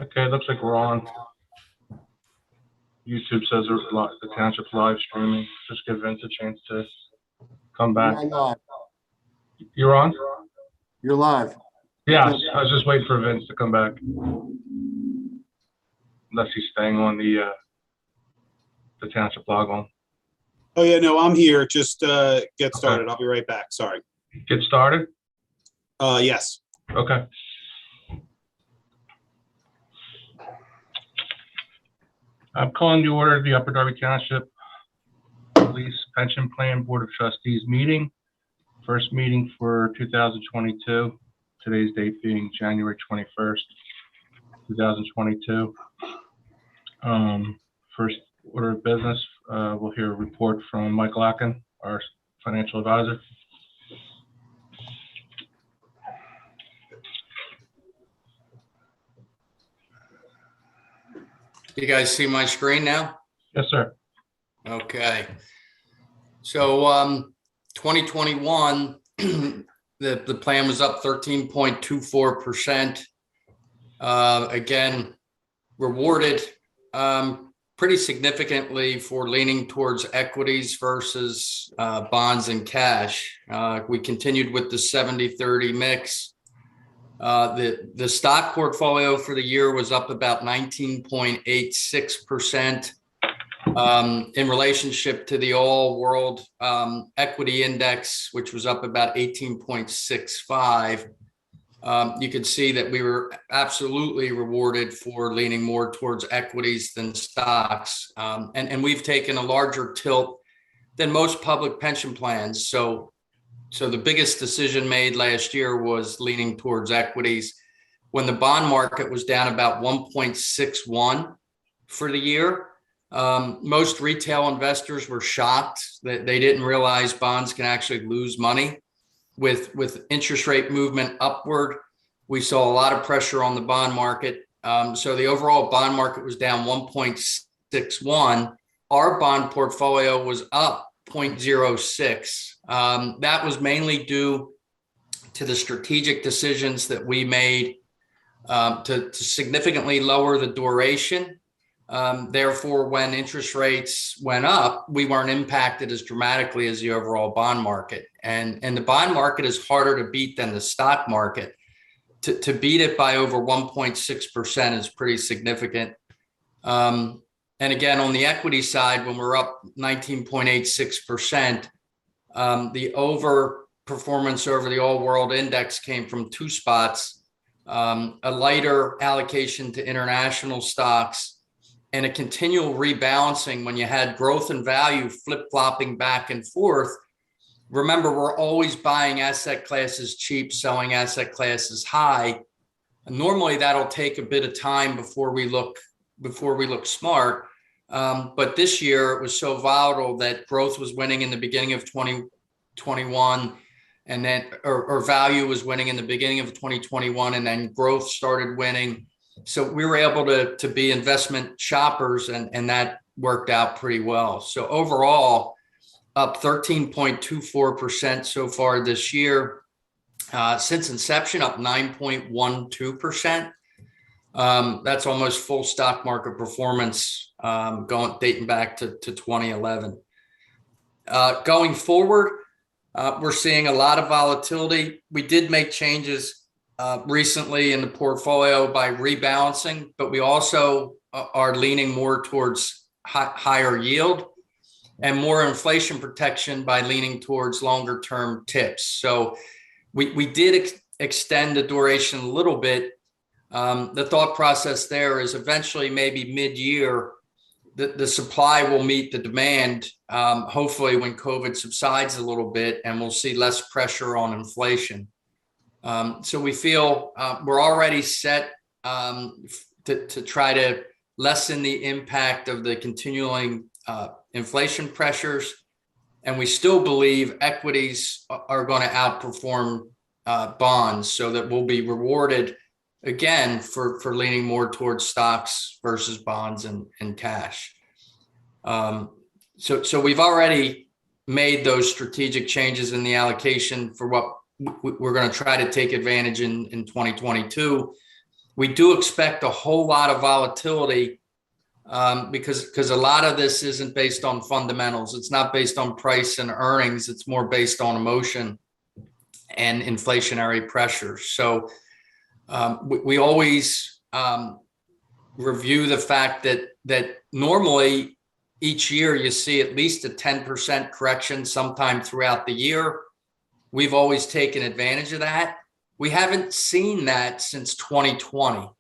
Okay, looks like we're on. YouTube says the township's live streaming. Just give Vince a chance to come back. You're live. You're on? You're live. Yeah, I was just waiting for Vince to come back. Unless he's staying on the township log on. Oh yeah, no, I'm here. Just get started. I'll be right back. Sorry. Get started? Yes. Okay. I'm calling to order the Upper Darby Township Police Pension Plan Board of Trustees meeting. First meeting for 2022. Today's date being January 21st, 2022. First order of business, we'll hear a report from Mike Lacken, our financial advisor. You guys see my screen now? Yes, sir. Okay. So 2021, the plan was up 13.24%. Again, rewarded pretty significantly for leaning towards equities versus bonds and cash. We continued with the 70-30 mix. The stock portfolio for the year was up about 19.86% in relationship to the all world equity index, which was up about 18.65. You could see that we were absolutely rewarded for leaning more towards equities than stocks. And we've taken a larger tilt than most public pension plans. So the biggest decision made last year was leaning towards equities when the bond market was down about 1.61 for the year. Most retail investors were shocked that they didn't realize bonds can actually lose money. With interest rate movement upward, we saw a lot of pressure on the bond market. So the overall bond market was down 1.61. Our bond portfolio was up 0.06. That was mainly due to the strategic decisions that we made to significantly lower the duration. Therefore, when interest rates went up, we weren't impacted as dramatically as the overall bond market. And the bond market is harder to beat than the stock market. To beat it by over 1.6% is pretty significant. And again, on the equity side, when we're up 19.86%, the over performance over the all world index came from two spots, a lighter allocation to international stocks and a continual rebalancing when you had growth and value flip-flopping back and forth. Remember, we're always buying asset classes cheap, selling asset classes high. And normally that'll take a bit of time before we look smart. But this year it was so volatile that growth was winning in the beginning of 2021, and then or value was winning in the beginning of 2021, and then growth started winning. So we were able to be investment shoppers, and that worked out pretty well. So overall, up 13.24% so far this year. Since inception, up 9.12%. That's almost full stock market performance dating back to 2011. Going forward, we're seeing a lot of volatility. We did make changes recently in the portfolio by rebalancing, but we also are leaning more towards higher yield and more inflation protection by leaning towards longer term tips. So we did extend the duration a little bit. The thought process there is eventually, maybe mid-year, the supply will meet the demand, hopefully when COVID subsides a little bit, and we'll see less pressure on inflation. So we feel we're already set to try to lessen the impact of the continuing inflation pressures. And we still believe equities are going to outperform bonds, so that we'll be rewarded again for leaning more towards stocks versus bonds and cash. So we've already made those strategic changes in the allocation for what we're going to try to take advantage in 2022. we do expect a whole lot of volatility because a lot of this isn't based on fundamentals. It's not based on price and earnings. It's more based on emotion and inflationary pressures. So we always review the fact that normally each year you see at least a 10% correction sometime throughout the year. We've always taken advantage of that. We haven't seen that since 2020.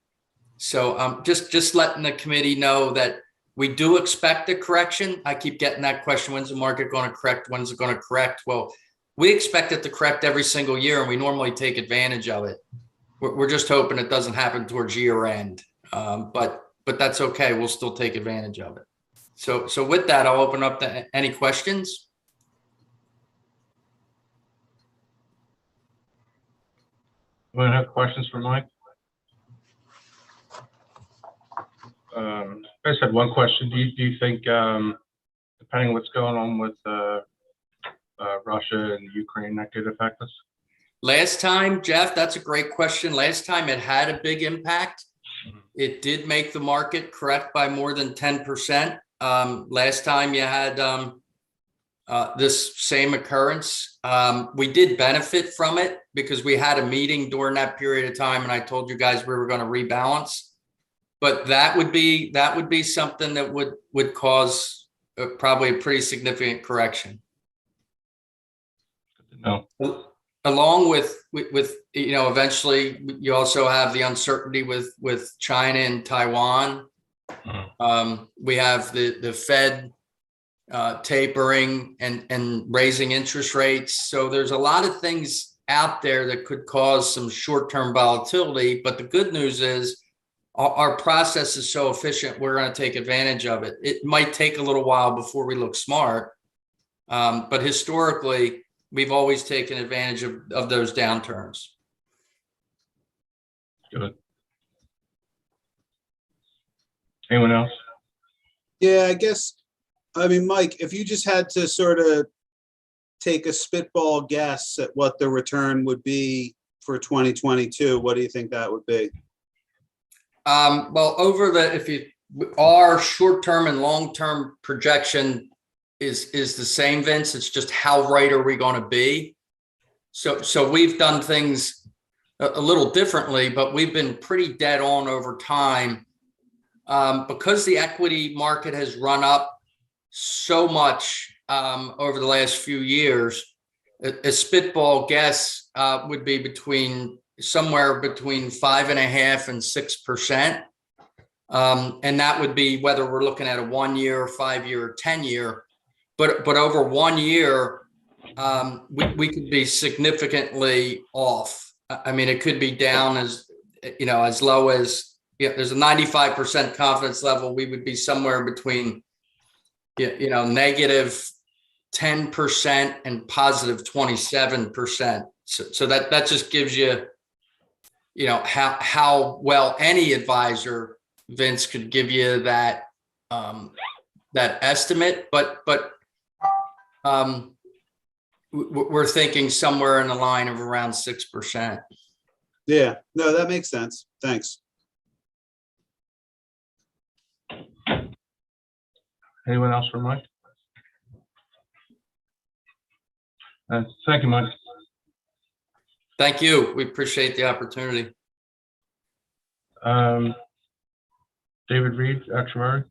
So just letting the committee know that we do expect a correction. I keep getting that question, when's the market going to correct? When's it going to correct? Well, we expect it to correct every single year, and we normally take advantage of it. We're just hoping it doesn't happen towards year end, but that's okay. We'll still take advantage of it. So with that, I'll open up to any questions. Anyone have questions for Mike? I just had one question. Do you think, depending on what's going on with Russia and Ukraine, that could affect us? Last time, Jeff, that's a great question. Last time it had a big impact. It did make the market correct by more than 10%. Last time you had this same occurrence. We did benefit from it because we had a meeting during that period of time, and I told you guys we were going to rebalance. But that would be something that would cause probably a pretty significant correction. No. Along with eventually you also have the uncertainty with China and Taiwan. We have the Fed tapering and raising interest rates. So there's a lot of things out there that could cause some short-term volatility. But the good news is our process is so efficient, we're going to take advantage of it. It might take a little while before we look smart, but historically, we've always taken advantage of those downturns. Good. Anyone else? Yeah, I mean, Mike, if you just had to sort of take a spitball guess at what the return would be for 2022, what do you think that would be? Well, our short-term and long-term projection is the same, Vince. It's just how right are we going to be? So we've done things a little differently, but we've been pretty dead on over time because the equity market has run up so much over the last few years. A spitball guess would be somewhere between 5.5% and 6%. And that would be whether we're looking at a 1 year, 5 year, or 10 year. But over 1 year, we could be significantly off. I mean, it could be down as low as, there's a 95% confidence level. We would be somewhere between, negative 10% and positive 27%. So that just gives you, how well any advisor, Vince, could give you that estimate, but we're thinking somewhere in the line of around 6%. Yeah, no, that makes sense. Thanks. Anyone else for Mike? Thank you, Mike. Thank you. We appreciate the opportunity. David Reed, actuary.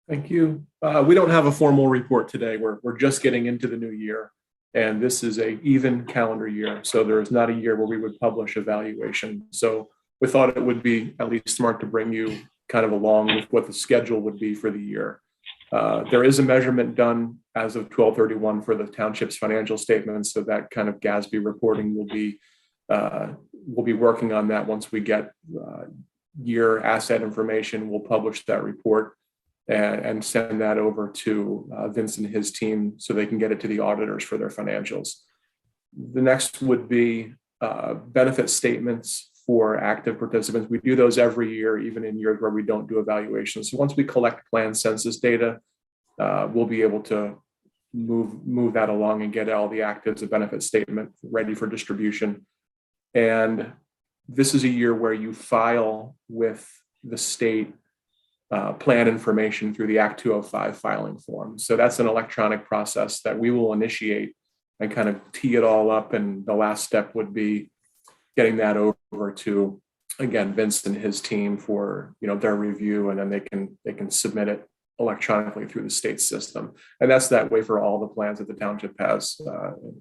Thank you. We don't have a formal report today. We're just getting into the new year, and this is an even calendar year. So there is not a year where we would publish a valuation. So we thought it would be at least smart to bring you kind of along with what the schedule would be for the year. There is a measurement done as of 12/31 for the township's financial statements. So that kind of GASB reporting will be, we'll be working on that once we get year asset information. We'll publish that report and send that over to Vince and his team so they can get it to the auditors for their financials. The next would be benefit statements for active participants. We do those every year, even in years where we don't do evaluations. So once we collect plan census data, we'll be able to move that along and get all the actives, a benefit statement ready for distribution. And this is a year where you file with the state plan information through the Act 205 filing form. So that's an electronic process that we will initiate and kind of tee it all up. And the last step would be getting that over to, again, Vince and his team for, their review, and then they can submit it electronically through the state system. And that's that way for all the plans that the township has,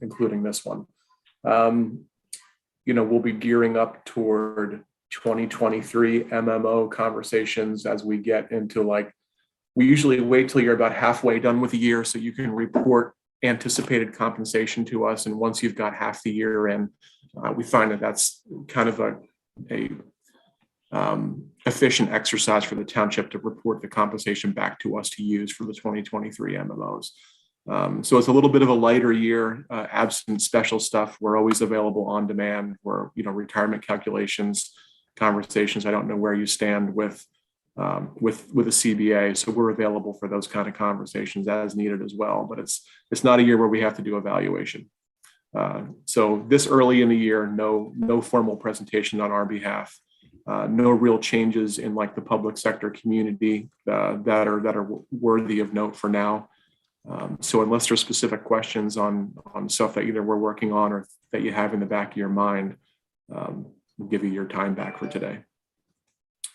including this one. We'll be gearing up toward 2023 MMO conversations as we get into, we usually wait till you're about halfway done with the year so you can report anticipated compensation to us. And once you've got half the year in, we find that that's kind of a efficient exercise for the township to report the compensation back to us to use for the 2023 MMOs. So it's a little bit of a lighter year, absent special stuff. We're always available on demand. We're, retirement calculations, conversations. I don't know where you stand with a CBA, so we're available for those kind of conversations as needed as well. But it's not a year where we have to do evaluation. So this early in the year, no formal presentation on our behalf. No real changes in the public sector community that are worthy of note for now. So unless there's specific questions on stuff that either we're working on or that you have in the back of your mind, we'll give you your time back for today.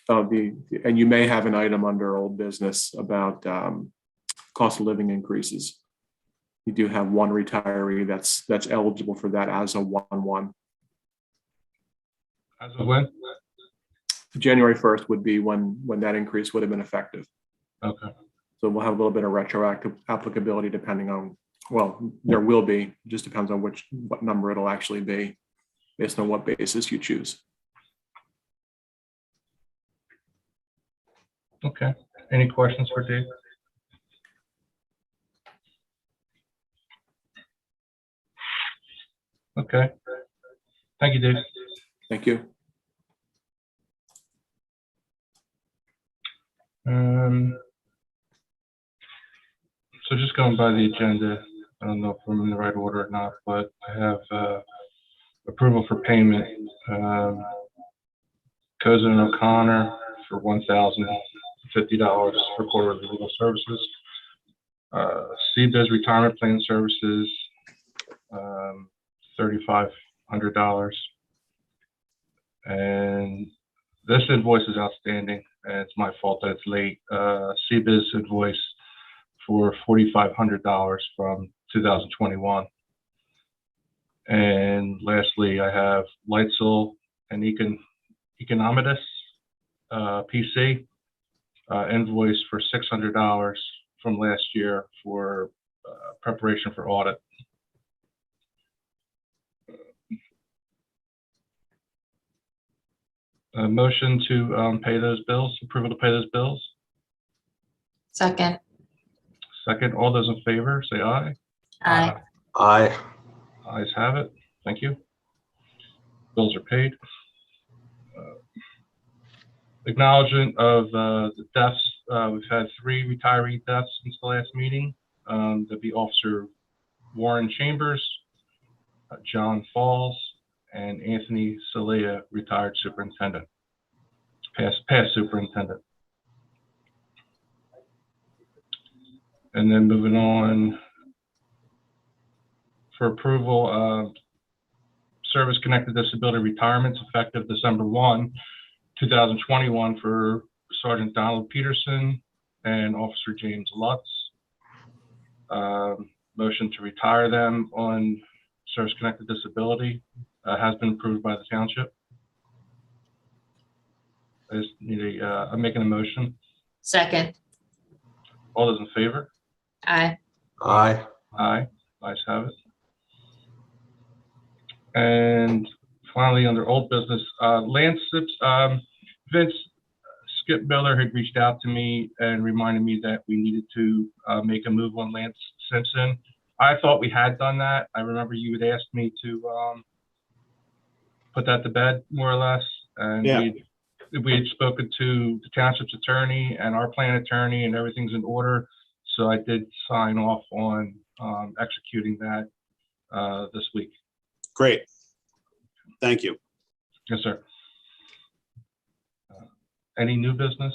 And you may have an item under old business about cost of living increases. You do have one retiree that's eligible for that as a 1/1. As of when? January 1st would be when that increase would have been effective. Okay. So we'll have a little bit of retroactive applicability depending on, there will be, it just depends on what number it'll actually be based on what basis you choose. Okay. Any questions for Dave? Okay. Thank you, Dave. Thank you. So just going by the agenda, I don't know if I'm in the right order or not, but I have approval for payment. Cousin and O'Connor for $1,050 for quarterly legal services. CBIZ retirement plan services, $3,500. And this invoice is outstanding, and it's my fault that it's late. CBIZ invoice for $4,500 from 2021. And lastly, I have Lightsol and Economidus PC invoice for $600 from last year for preparation for audit. A motion to pay those bills, approval to pay those bills. Second. Second, all those in favor, say aye. Aye. Aye. Ayes have it. Thank you. Bills are paid. Acknowledgement of the deaths. We've had 3 retiree deaths since the last meeting. That'd be Officer Warren Chambers, John Falls, and Anthony Salea, retired superintendent, past superintendent. And then moving on for approval, service-connected disability retirements effective December 1, 2021 for Sergeant Donald Peterson and Officer James Lutz. Motion to retire them on service-connected disability has been approved by the township. I just need I'm making a motion. Second. All those in favor? Aye. Aye. Aye. Ayes have it. And finally, under old business, Lance Sips, Vince Skip Miller had reached out to me and reminded me that we needed to make a move on Lance Simpson. I thought we had done that. I remember you had asked me to put that to bed, more or less. And Yeah. we had spoken to the township's attorney and our plan attorney, and everything's in order. So I did sign off on executing that this week. Great. Thank you. Yes, sir. Any new business?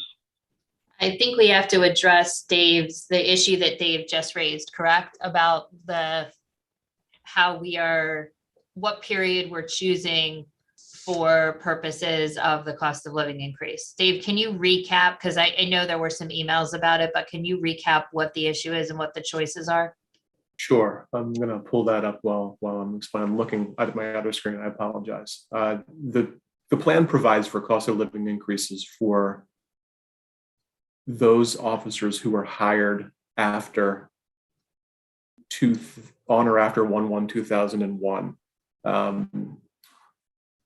I think we have to address the issue that Dave just raised, correct? About what period we're choosing for purposes of the cost of living increase. Dave, can you recap? Because I know there were some emails about it, but can you recap what the issue is and what the choices are? Sure. I'm going to pull that up while I'm explaining. I'm looking at my other screen. I apologize. The plan provides for cost of living increases for those officers who were hired after on or after 1/1/2001.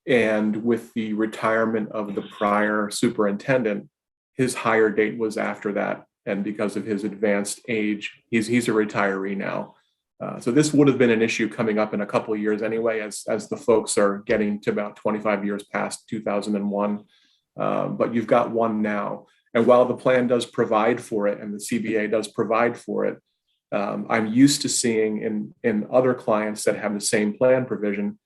And with the retirement of the prior superintendent, his hire date was after that. And because of his advanced age, he's a retiree now. So this would have been an issue coming up in a couple of years anyway, as the folks are getting to about 25 years past 2001. But you've got one now. And while the plan does provide for it and the CBA does provide for it, I'm used to seeing in other clients that have the same plan provision,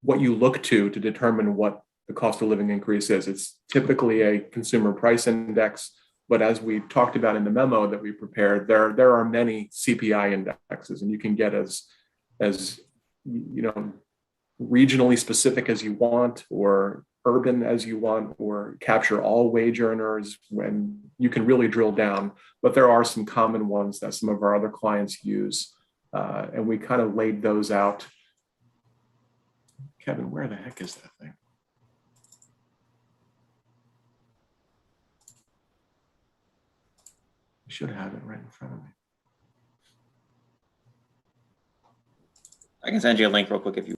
what you look to determine what the cost of living increase is. It's typically a consumer price index, but as we talked about in the memo that we prepared, there are many CPI indexes, and you can get as regionally specific as you want, or urban as you want, or capture all wage earners, when you can really drill down. But there are some common ones that some of our other clients use, and we kind of laid those out. Kevin, where the heck is that thing? I should have it right in front of me. I can send you a link real quick if you.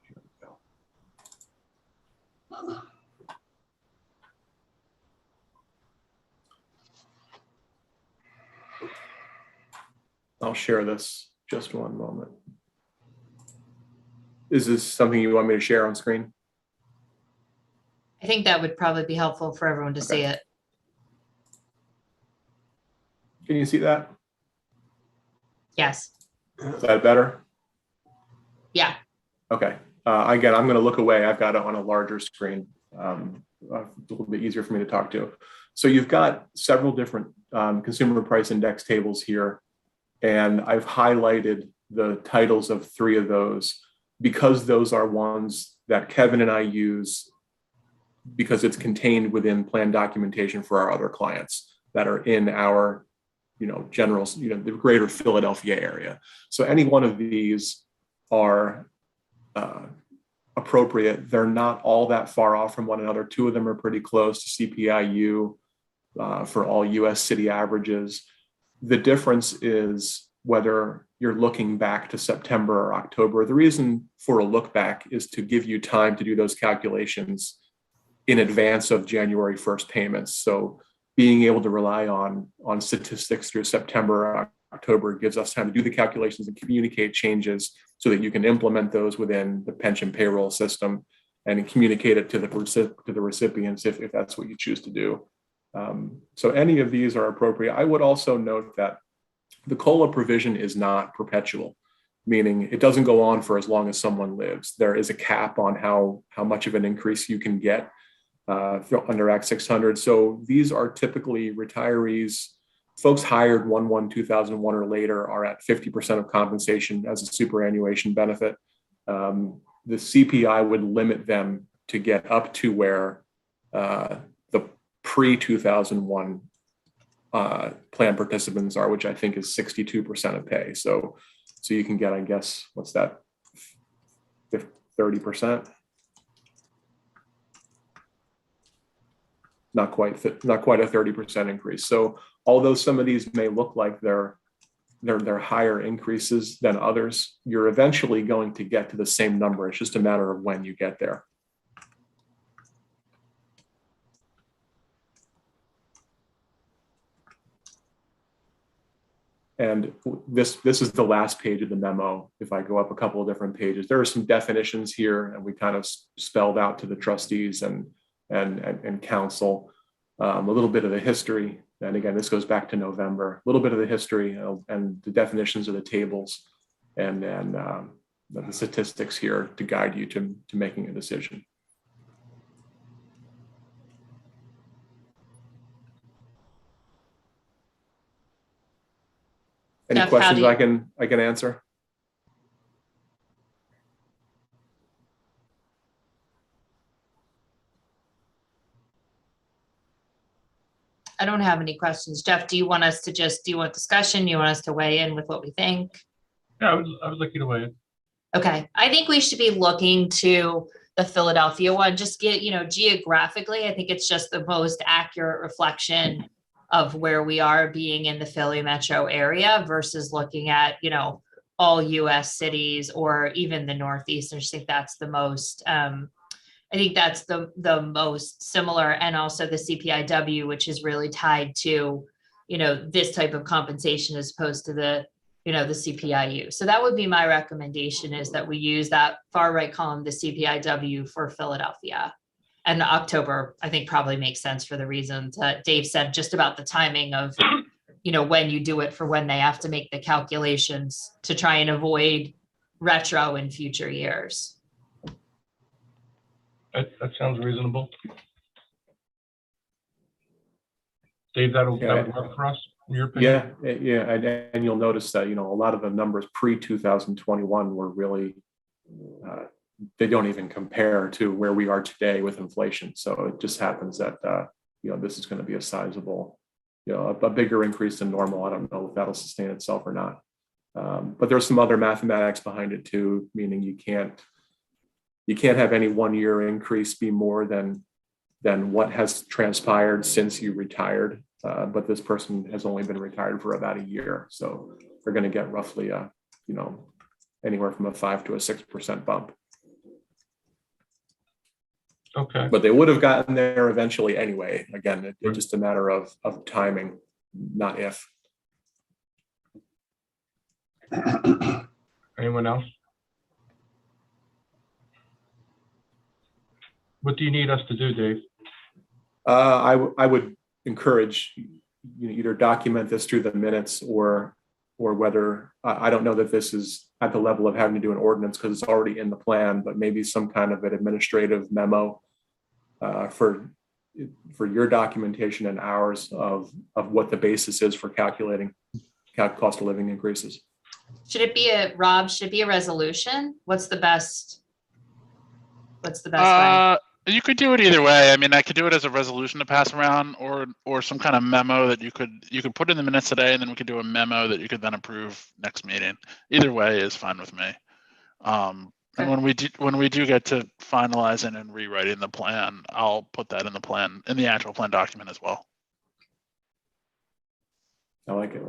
Here we go. I'll share this, just one moment. Is this something you want me to share on screen? I think that would probably be helpful for everyone to see it. Can you see that? Yes. Is that better? Yeah. Okay. Again, I'm going to look away. I've got it on a larger screen. A little bit easier for me to talk to. So you've got several different consumer price index tables here, and I've highlighted the titles of 3 of those because those are ones that Kevin and I use because it's contained within plan documentation for our other clients that are in our, general, the greater Philadelphia area. So any one of these are appropriate. They're not all that far off from one another. 2 of them are pretty close to CPIU for all US city averages. The difference is whether you're looking back to September or October. The reason for a look back is to give you time to do those calculations in advance of January 1st payments. So being able to rely on statistics through September or October gives us time to do the calculations and communicate changes so that you can implement those within the pension payroll system and communicate it to the recipients if that's what you choose to do. So any of these are appropriate. I would also note that the COLA provision is not perpetual, meaning it doesn't go on for as long as someone lives. There is a cap on how much of an increase you can get under Act 600. So these are typically retirees. Folks hired 1/1/2001 or later are at 50% of compensation as a superannuation benefit. The CPI would limit them to get up to where the pre-2001 plan participants are, which I think is 62% of pay. So you can get, I guess, what's that, 30%? Not quite a 30% increase. So although some of these may look like they're higher increases than others, you're eventually going to get to the same number. It's just a matter of when you get there. And this is the last page of the memo. If I go up a couple of different pages, there are some definitions here, and we kind of spelled out to the trustees and council a little bit of the history. And again, this goes back to November. A little bit of the history and the definitions of the tables, and then the statistics here to guide you to making a decision. Any Jeff, questions I can answer? I don't have any questions. Jeff, do you want us to do you want discussion? You want us to weigh in with what we think? Yeah, I would like you to weigh in. Okay, I think we should be looking to the Philadelphia one, just get, geographically, I think it's just the most accurate reflection of where we are being in the Philly metro area versus looking at, all US cities or even the Northeast. I just think that's the most, I think that's the most similar, and also the CPIW, which is really tied to, this type of compensation as opposed to the CPIU. So that would be my recommendation, is that we use that far right column, the CPIW, for Philadelphia. And October, I think, probably makes sense for the reasons that Dave said, just about the timing of, when you do it for when they have to make the calculations to try and avoid retro in future years. That sounds reasonable. Dave, that would work for us, in your opinion? Yeah, and you'll notice that a lot of the numbers pre-2021 were really they don't even compare to where we are today with inflation. So it just happens that this is going to be a sizable, a bigger increase than normal. I don't know if that'll sustain itself or not. But there's some other mathematics behind it too, meaning you can't have any 1 year increase be more than what has transpired since you retired. But this person has only been retired for about a year. So they're going to get roughly anywhere from a 5 to a 6% bump. Okay. But they would have gotten there eventually anyway. Again, it's just a matter of timing, not if. Anyone else? What do you need us to do, Dave? I would encourage either document this through the minutes or whether I don't know that this is at the level of having to do an ordinance because it's already in the plan, but maybe some kind of an administrative memo for your documentation and ours of what the basis is for calculating cost of living increases. Should it be a resolution? What's the best way? You could do it either way. I mean, I could do it as a resolution to pass around, or some kind of memo that you could put in the minutes today, and then we could do a memo that you could then approve next meeting. Either way is fine with me. And when we do get to finalizing and rewriting the plan, I'll put that in the actual plan document as well. I like it.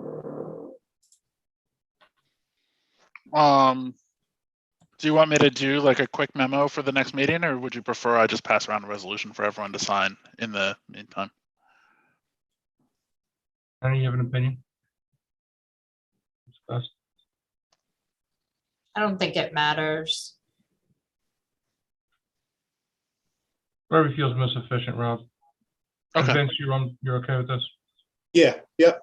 Do you want me to do like a quick memo for the next meeting, or would you prefer I just pass around a resolution for everyone to sign in the meantime? Any you have an opinion? What's best? I don't think it matters. Whoever feels most efficient, Rob. Okay. Vince, you're okay with this? Yeah, yep.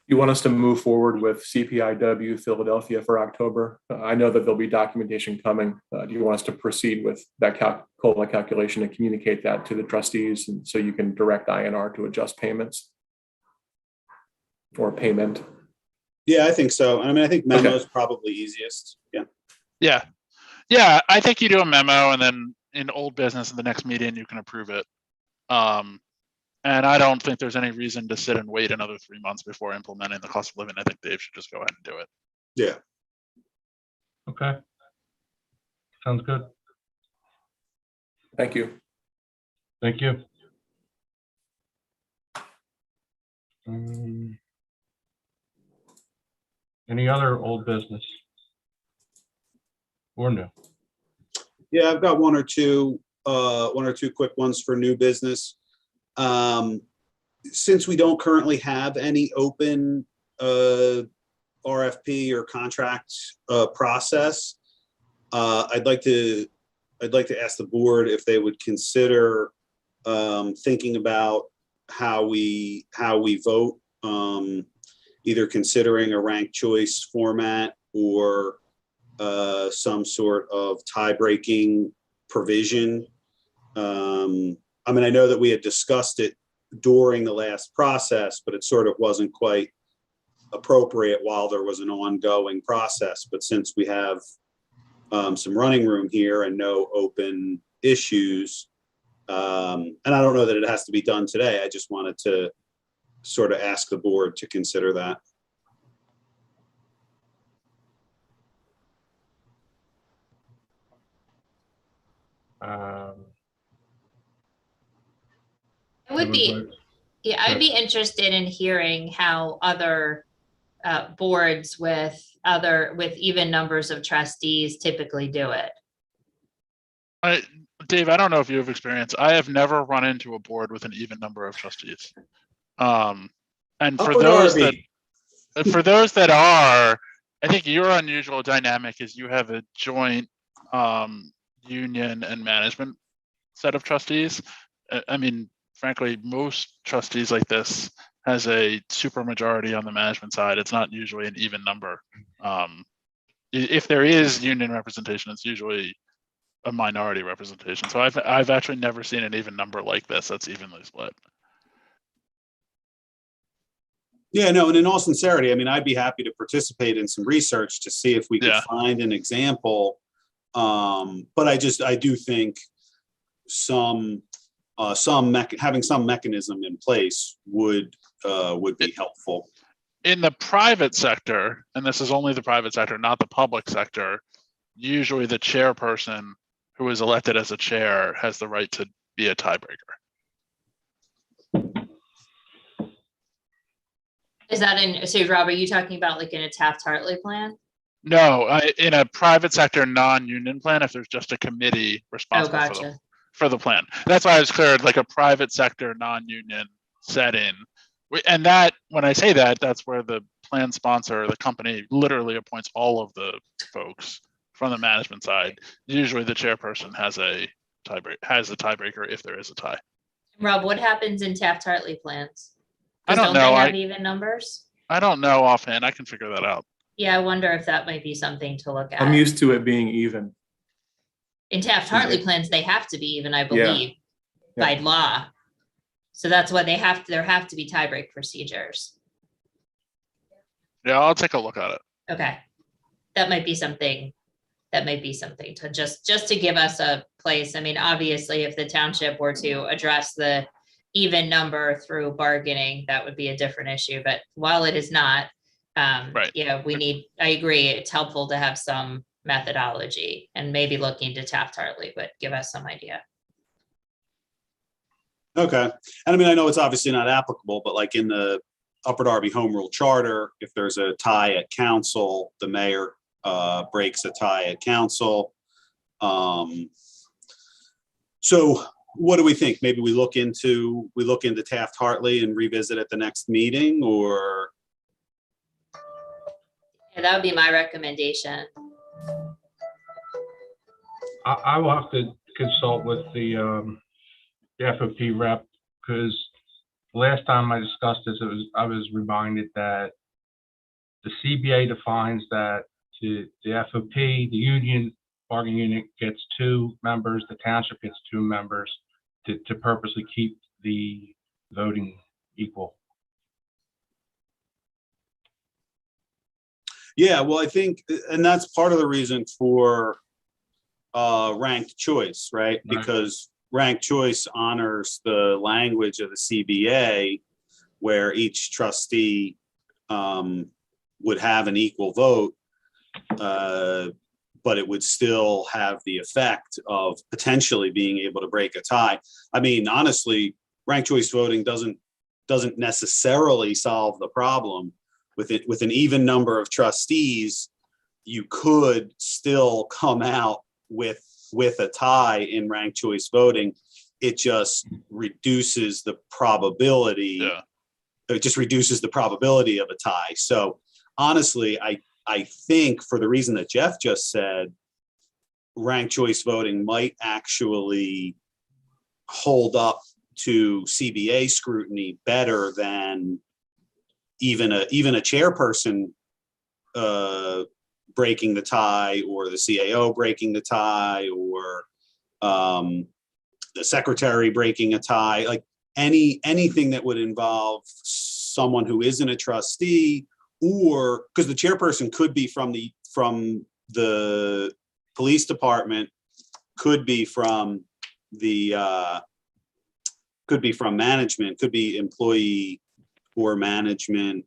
You want us to move forward with CPIW Philadelphia for October? I know that there'll be documentation coming. Do you want us to proceed with that COLA calculation and communicate that to the trustees, and so you can direct INR to adjust payments or payment? Yeah, I think so. I mean, I think memo is probably easiest. Yeah. Yeah. I think you do a memo, and then in old business in the next meeting, you can approve it. And I don't think there's any reason to sit and wait another 3 months before implementing the cost of living. I think Dave should just go ahead and do it. Yeah. Okay. Sounds good. Thank you. Thank you. Any other old business? Or new? Yeah, I've got one or two quick ones for new business. Since we don't currently have any open RFP or contract process, I'd like to ask the board if they would consider thinking about how we vote, either considering a ranked choice format or some sort of tie-breaking provision. I mean, I know that we had discussed it during the last process, but it sort of wasn't quite appropriate while there was an ongoing process. But since we have some running room here and no open issues, and I don't know that it has to be done today, I just wanted to sort of ask the board to consider that. I would be, yeah, I'd be interested in hearing how other boards with even numbers of trustees typically do it. Dave, I don't know if you have experience. I have never run into a board with an even number of trustees. And for those that are, I think your unusual dynamic is you have a joint union and management set of trustees. I mean, frankly, most trustees like this has a super majority on the management side. It's not usually an even number. If there is union representation, it's usually a minority representation. So I've actually never seen an even number like this that's evenly split. Yeah, no, and in all sincerity, I mean, I'd be happy to participate in some research to see if we could find an example. But I do think having some mechanism in place would be helpful. In the private sector, and this is only the private sector, not the public sector, usually the chairperson who is elected as a chair has the right to be a tiebreaker. Is that so Rob, are you talking about like in a Taft-Hartley plan? No, in a private sector non-union plan, if there's just a committee responsible for the plan. That's why I was clear, like a private sector non-union setting. And that, when I say that, that's where the plan sponsor, the company, literally appoints all of the folks from the management side. Usually the chairperson has a tiebreaker if there is a tie. Rob, what happens in Taft-Hartley plans? I don't know. Don't they have even numbers? I don't know offhand. I can figure that out. Yeah, I wonder if that might be something to look at. I'm used to it being even. In Taft-Hartley plans, they have to be even, I believe, by law. So that's why there have to be tiebreak procedures. Yeah, I'll take a look at it. Okay. That might be something to just to give us a place. I mean, obviously, if the township were to address the even number through bargaining, that would be a different issue. But while it is not, right. Yeah, I agree. It's helpful to have some methodology and maybe looking to Taft-Hartley would give us some idea. Okay. And I mean, I know it's obviously not applicable, but like in the Upper Darby Home Rule Charter, if there's a tie at council, the mayor breaks a tie at council. So what do we think? Maybe we look into Taft-Hartley and revisit at the next meeting, or? Yeah, that would be my recommendation. I will have to consult with the FOP rep, because last time I discussed this, I was reminded that the CBA defines that the FOP, the union bargaining unit, gets 2 members, the township gets 2 members to purposely keep the voting equal. Yeah, well, I think, and that's part of the reason for ranked choice, right? Because ranked choice honors the language of the CBA, where each trustee would have an equal vote, but it would still have the effect of potentially being able to break a tie. I mean, honestly, ranked choice voting doesn't necessarily solve the problem. With an even number of trustees, you could still come out with a tie in ranked choice voting. It just reduces the probability. Yeah. It just reduces the probability of a tie. So honestly, I think for the reason that Jeff just said, ranked choice voting might actually hold up to CBA scrutiny better than even a chairperson breaking the tie, or the CAO breaking the tie, or the secretary breaking a tie. Like anything that would involve someone who isn't a trustee, or because the chairperson could be from the police department, could be from management, could be employee or management,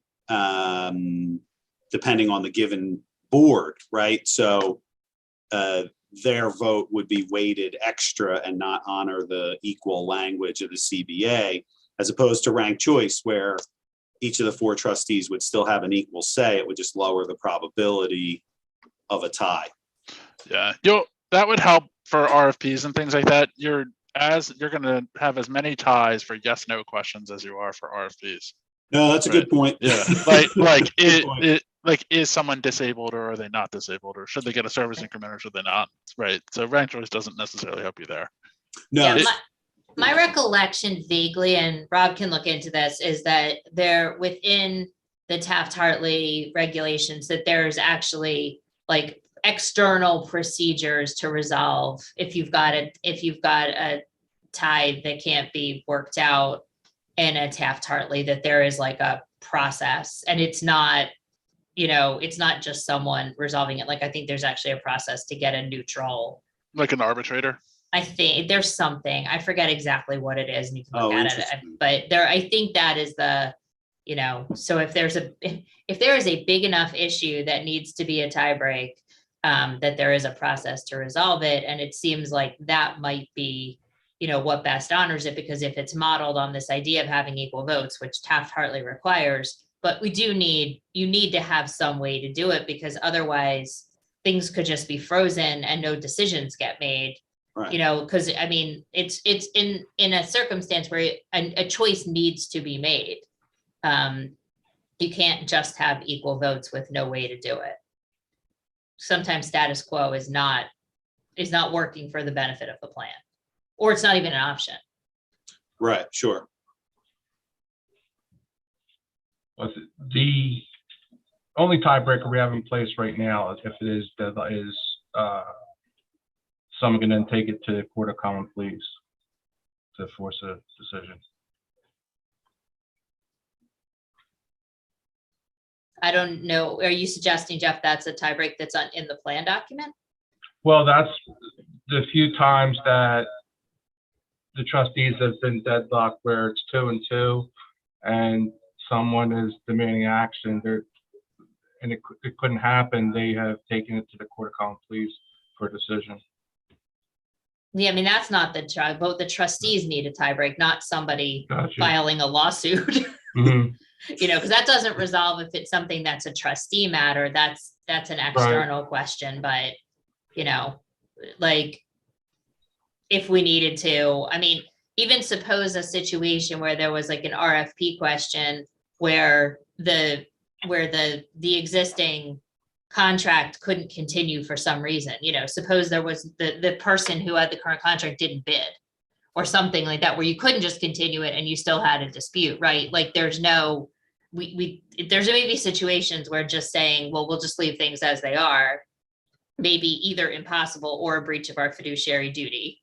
depending on the given board, right? So their vote would be weighted extra and not honor the equal language of the CBA, as opposed to ranked choice, where each of the 4 trustees would still have an equal say. It would just lower the probability of a tie. Yeah, that would help for RFPs and things like that. You're going to have as many ties for yes, no questions as you are for RFPs. No, that's a good point. Yeah, like is someone disabled, or are they not disabled, or should they get a service increment, or should they not? Right. So ranked choice doesn't necessarily help you there. No. Yeah, my recollection vaguely, and Rob can look into this, is that there within the Taft-Hartley regulations that there's actually like external procedures to resolve if you've got a tie that can't be worked out in a Taft-Hartley, that there is like a process, and it's not just someone resolving it. Like, I think there's actually a process to get a neutral, Like an arbitrator. I think there's something, I forget exactly what it is, and you can look at it, Interesting. but I think that is the, so if there is a big enough issue that needs to be a tie break, that there is a process to resolve it. And it seems like that might be, what best honors it, because if it's modeled on this idea of having equal votes, which Taft-Hartley requires, but you need to have some way to do it, because otherwise things could just be frozen and no decisions get made. Right. Because I mean, it's in a circumstance where a choice needs to be made. You can't just have equal votes with no way to do it. Sometimes status quo is not working for the benefit of the plan, or it's not even an option. Right, sure. But the only tiebreaker we have in place right now is if it is someone can then take it to the Court of Common Pleas to force a decision. I don't know. Are you suggesting, Jeff, that's a tiebreak that's in the plan document? Well, that's the few times that the trustees have been deadlocked, where it's 2-2 and someone is demanding action there, and it couldn't happen. They have taken it to the Court of Common Pleas for a decision. Yeah, I mean, that's not the trial. Both the trustees need a tiebreak, not somebody Gotcha. filing a lawsuit. Mm-hmm. Because that doesn't resolve if it's something that's a trustee matter. That's an external question. But like, if we needed to, I mean, even suppose a situation where there was like an RFP question where the existing contract couldn't continue for some reason. Suppose there was the person who had the current contract didn't bid, or something like that, where you couldn't just continue it and you still had a dispute, right? Like, there's no, there's maybe situations where just saying, well, we'll just leave things as they are, maybe either impossible or a breach of our fiduciary duty.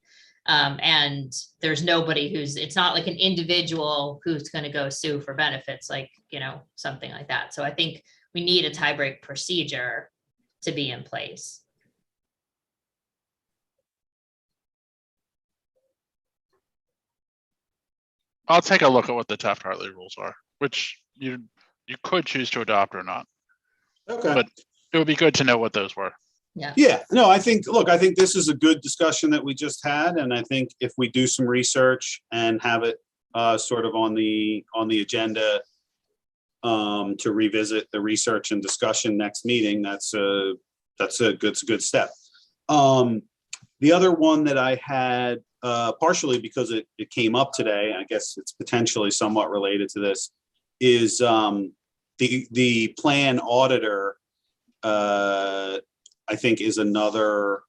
And there's nobody it's not like an individual who's going to go sue for benefits, like, something like that. So I think we need a tiebreak procedure to be in place. I'll take a look at what the Taft-Hartley rules are, which you could choose to adopt or not. Okay. But it would be good to know what those were. Yeah, no, I think this is a good discussion that we just had. And I think if we do some research and have it sort of on the agenda to revisit the research and discussion next meeting, that's a good step. The other one that I had, partially because it came up today, I guess it's potentially somewhat related to this, is the plan auditor, I think is another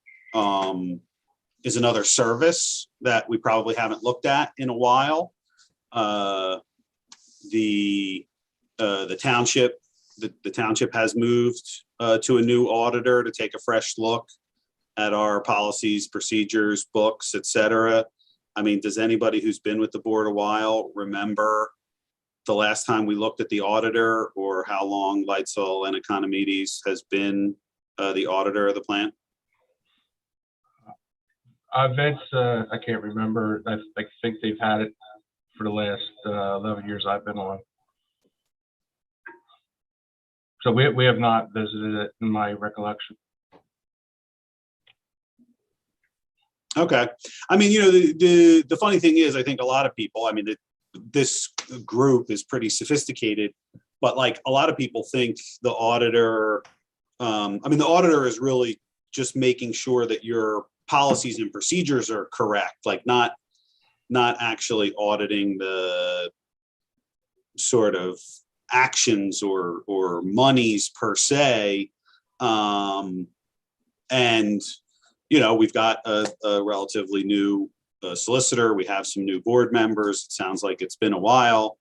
service that we probably haven't looked at in a while. The township has moved to a new auditor to take a fresh look at our policies, procedures, books, et cetera. I mean, does anybody who's been with the board a while remember the last time we looked at the auditor, or how long Lightsall and Economides has been the auditor of the plan? Vince, I can't remember. I think they've had it for the last 11 years I've been on. So we have not visited it in my recollection. Okay. I mean, you know, the funny thing is, I think a lot of people, I mean, this group is pretty sophisticated, but like a lot of people think the auditor, I mean, the auditor is really just making sure that your policies and procedures are correct, like not actually auditing the sort of actions or monies per se. And, you know, we've got a relatively new solicitor. We have some new board members. It sounds like it's been a while.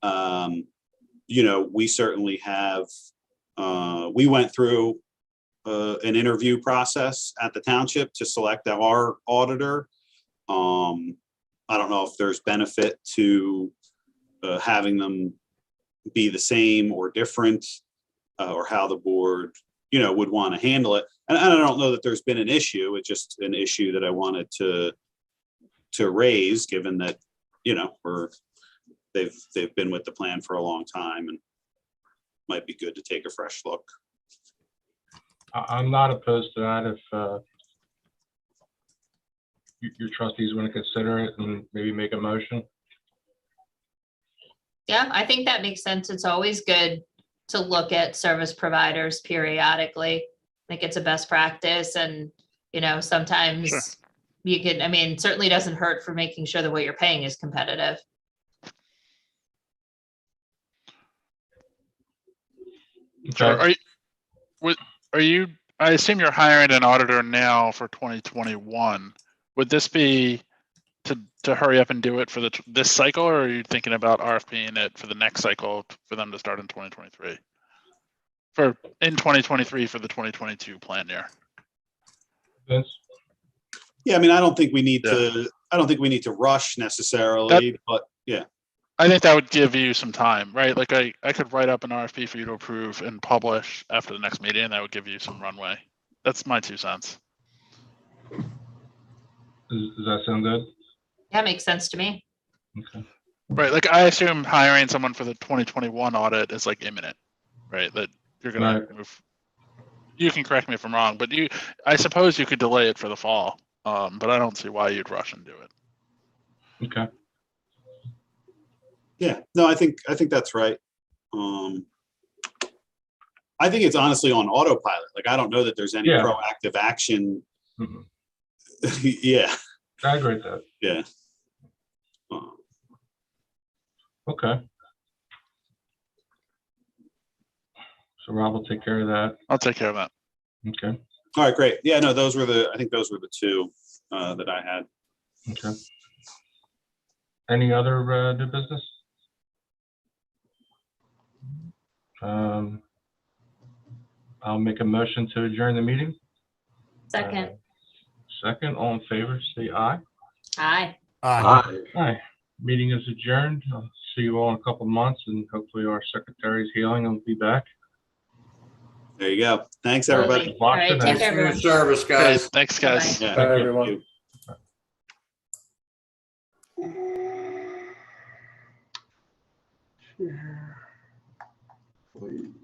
You know, we certainly have, we went through an interview process at the township to select our auditor. I don't know if there's benefit to having them be the same or different, or how the board, you know, would want to handle it. And I don't know that there's been an issue. It's just an issue that I wanted to raise, given that, you know, they've been with the plan for a long time, and might be good to take a fresh look. I'm not opposed to that if your trustees want to consider it and maybe make a motion. Yeah, I think that makes sense. It's always good to look at service providers periodically. I think it's a best practice, and, you know, sometimes Sure. you can, I mean, it certainly doesn't hurt for making sure that what you're paying is competitive. Sure. Okay. Are you, I assume you're hiring an auditor now for 2021. Would this be to hurry up and do it for this cycle, or are you thinking about RFPing it for the next cycle for them to start in 2023? In 2023 for the 2022 plan year? Vince? Yeah, I mean, I don't think we need to rush necessarily, but yeah. I think that would give you some time, right? Like I could write up an RFP for you to approve and publish after the next meeting, and that would give you some runway. That's my 2 cents. Does that sound good? That makes sense to me. Okay. Right, like I assume hiring someone for the 2021 audit is like imminent, right? That you're gonna Right. move. You can correct me if I'm wrong, but I suppose you could delay it for the fall, but I don't see why you'd rush and do it. Okay. Yeah, no, I think that's right. I think it's honestly on autopilot. Like, I don't know that there's any Yeah. proactive action. Mhm. Yeah, I agree with that. yeah. Okay. So Rob will take care of that. I'll take care of that. Okay. All right, great. Yeah, no, I think those were the 2 that I had. Okay. Any other new business? I'll make a motion to adjourn the meeting. Second. Second, all in favor, say aye. Aye. Aye. Meeting is adjourned. I'll see you all in a couple months, and hopefully our secretary's healing and will be back. There you go. Thanks, everybody. Lovely. All right, take Thanks care, For your everyone. service, Hey, guys. thanks, guys. Bye-bye. Yeah, Thank you. everyone. Thank you. Please.